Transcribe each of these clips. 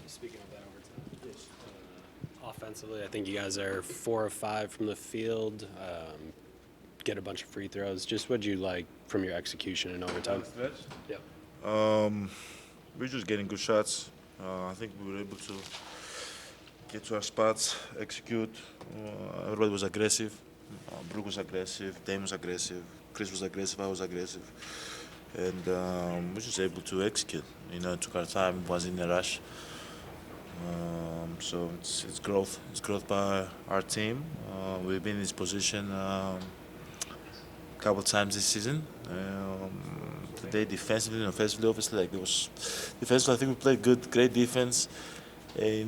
Speaking of that overtime, offensively, I think you guys are 4 or 5 from the field, get a bunch of free throws. Just what'd you like from your execution in overtime? Yep. We're just getting good shots. I think we were able to get to our spots, execute. Everybody was aggressive. Brook was aggressive, Dame was aggressive, Chris was aggressive, I was aggressive. And we were just able to execute. It took our time, it wasn't in a rush. So it's growth. It's growth by our team. We've been in this position a couple times this season. Today, defensively and offensively, obviously, like there was defensively. I think we played good, great defense. A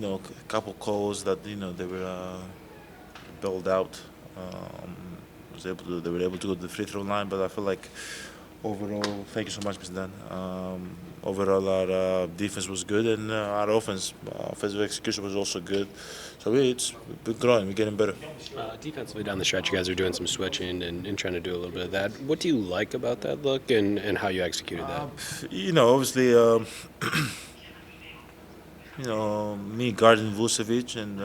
couple calls that they were bailed out. They were able to go to the free throw line, but I feel like overall, thank you so much, Mr. Dan. Overall, our defense was good, and our offensive execution was also good. So it's been growing, we're getting better. Defensively down the stretch, you guys are doing some switching and trying to do a little bit of that. What do you like about that look and how you executed that? Obviously, me guarding Vucevic and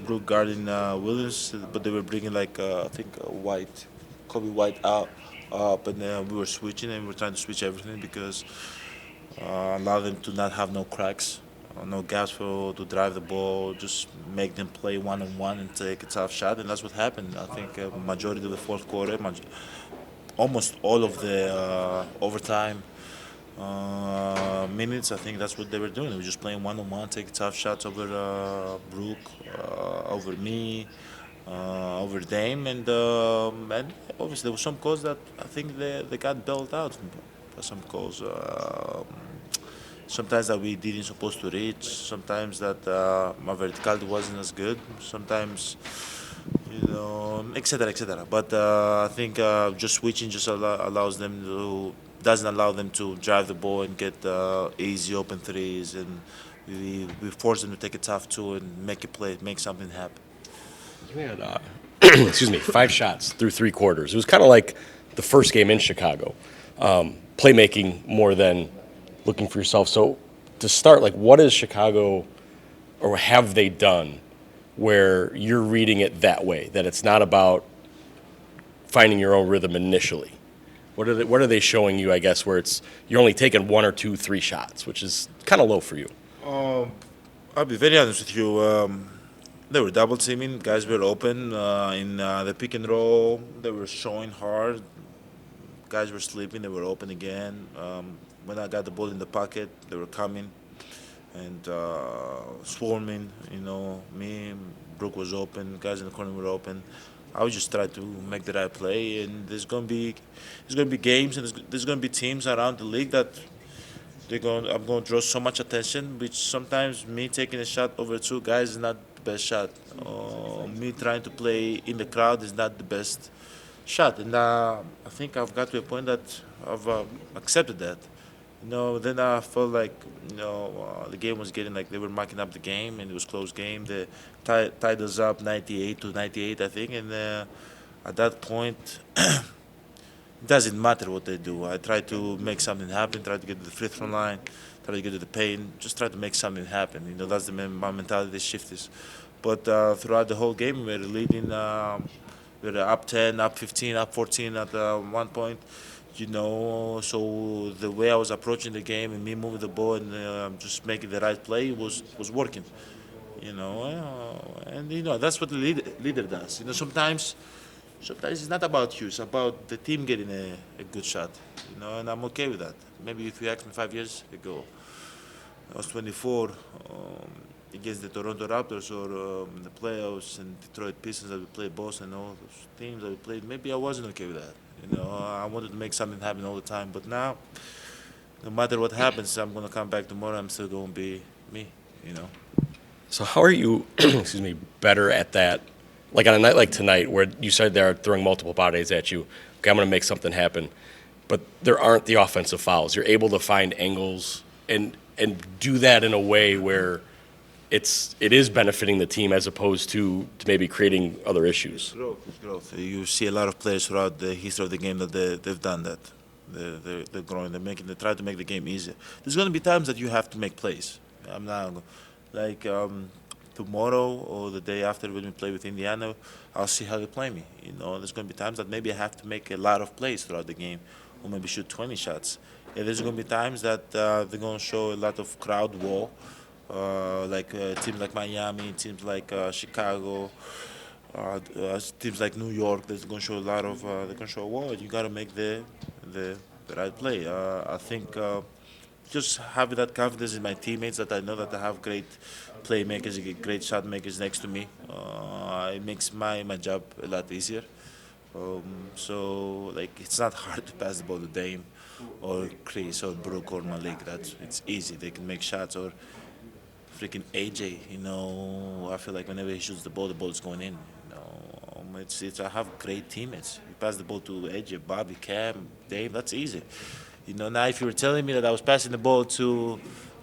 Brook guarding Williams, but they were bringing I think Kobe White up, and then we were switching and we were trying to switch everything because allow them to not have no cracks, no gaps to drive the ball, just make them play one-on-one and take a tough shot, and that's what happened. I think majority of the fourth quarter, almost all of the overtime minutes, I think that's what they were doing. They were just playing one-on-one, taking tough shots over Brook, over me, over Dame, and obviously there were some calls that I think they got bailed out by some calls. Sometimes that we didn't supposed to reach. Sometimes that my verticality wasn't as good. Sometimes, etc., etc. But I think just switching just allows them to doesn't allow them to drive the ball and get easy open threes, and we force them to take a tough two and make a play, make something happen. You had, excuse me, 5 shots through 3 quarters. It was kind of like the first game in Chicago. Playmaking more than looking for yourself. So to start, what is Chicago, or have they done, where you're reading it that way, that it's not about finding your own rhythm initially? What are they showing you, I guess, where you're only taking 1 or 2, 3 shots, which is kind of low for you? I'll be very honest with you. They were double teaming. Guys were open in the pick and roll. They were showing hard. Guys were sleeping. They were open again. When I got the ball in the pocket, they were coming and swarming. Me, Brook was open. Guys in the corner were open. I would just try to make the right play, and there's gonna be games, and there's gonna be teams around the league that I'm gonna draw so much attention, which sometimes me taking a shot over 2 guys is not the best shot. Me trying to play in the crowd is not the best shot, and I think I've got to a point that I've accepted that. Then I felt like the game was getting they were marking up the game, and it was a close game. They tied us up 98-98, I think, and at that point, it doesn't matter what they do. I try to make something happen, try to get to the free throw line, try to get to the paint, just try to make something happen. That's my mentality, the shift is. But throughout the whole game, we were leading. We were up 10, up 15, up 14 at one point. So the way I was approaching the game and me moving the ball and just making the right play was working. And that's what the leader does. Sometimes it's not about you; it's about the team getting a good shot. And I'm okay with that. Maybe if you asked me 5 years ago, I was 24 against the Toronto Raptors or the playoffs and Detroit Pistons that we played, Boston, all those teams that we played. Maybe I wasn't okay with that. I wanted to make something happen all the time. But now, no matter what happens, I'm going to come back tomorrow. I'm still going to be me. So how are you, excuse me, better at that? Like on a night like tonight, where you said they're throwing multiple bodies at you. Okay, I'm going to make something happen. But there aren't the offensive fouls. You're able to find angles and do that in a way where it is benefiting the team as opposed to maybe creating other issues. It's growth. You see a lot of players throughout the history of the game that they've done that. They're growing. They try to make the game easier. There's going to be times that you have to make plays, I'm not like tomorrow or the day after when we play with Indiana. I'll see how they play me. There's going to be times that maybe I have to make a lot of plays throughout the game, or maybe shoot 20 shots. And there's going to be times that they're going to show a lot of crowd wall, like teams like Miami, teams like Chicago. Teams like New York, that's going to show a lot of. They're going to show a wall. You got to make the right play. I think just having that confidence in my teammates that I know that I have great playmakers, great shot makers next to me. It makes my job a lot easier. So like it's not hard to pass the ball to Dame or Chris or Brook or Malik. It's easy. They can make shots or freaking AJ. I feel like whenever he shoots the ball is going in. It's I have great teammates. You pass the ball to AJ, Bobby, Cam, Dave. That's easy. Now if you were telling me that I was passing the ball to,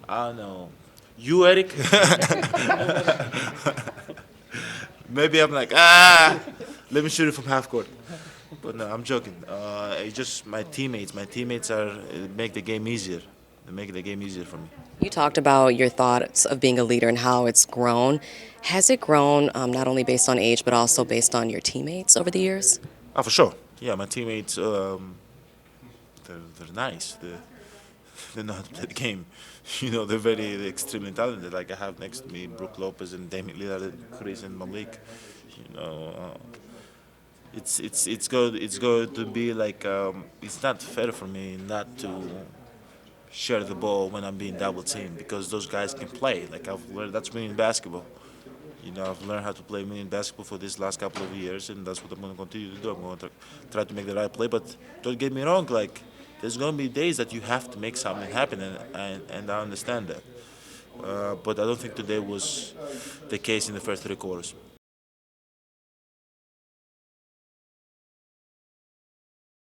I don't know, you, Eric, maybe I'm like, let me shoot it from half court. But no, I'm joking. It's just my teammates. My teammates make the game easier. They make the game easier for me. You talked about your thoughts of being a leader and how it's grown. Has it grown not only based on age, but also based on your teammates over the years? For sure. Yeah, my teammates, they're nice. They know how to play the game. They're extremely talented. Like I have next to me Brook Lopez and Damian Lillard and Chris and Malik. It's going to be like it's not fair for me not to share the ball when I'm being double teamed because those guys can play. Like I've learned that's winning basketball. I've learned how to play winning basketball for these last couple of years, and that's what I'm going to continue to do. I'm going to try to make the right play, but don't get me wrong. Like there's going to be days that you have to make something happen, and I understand that. But I don't think today was the case in the first three quarters.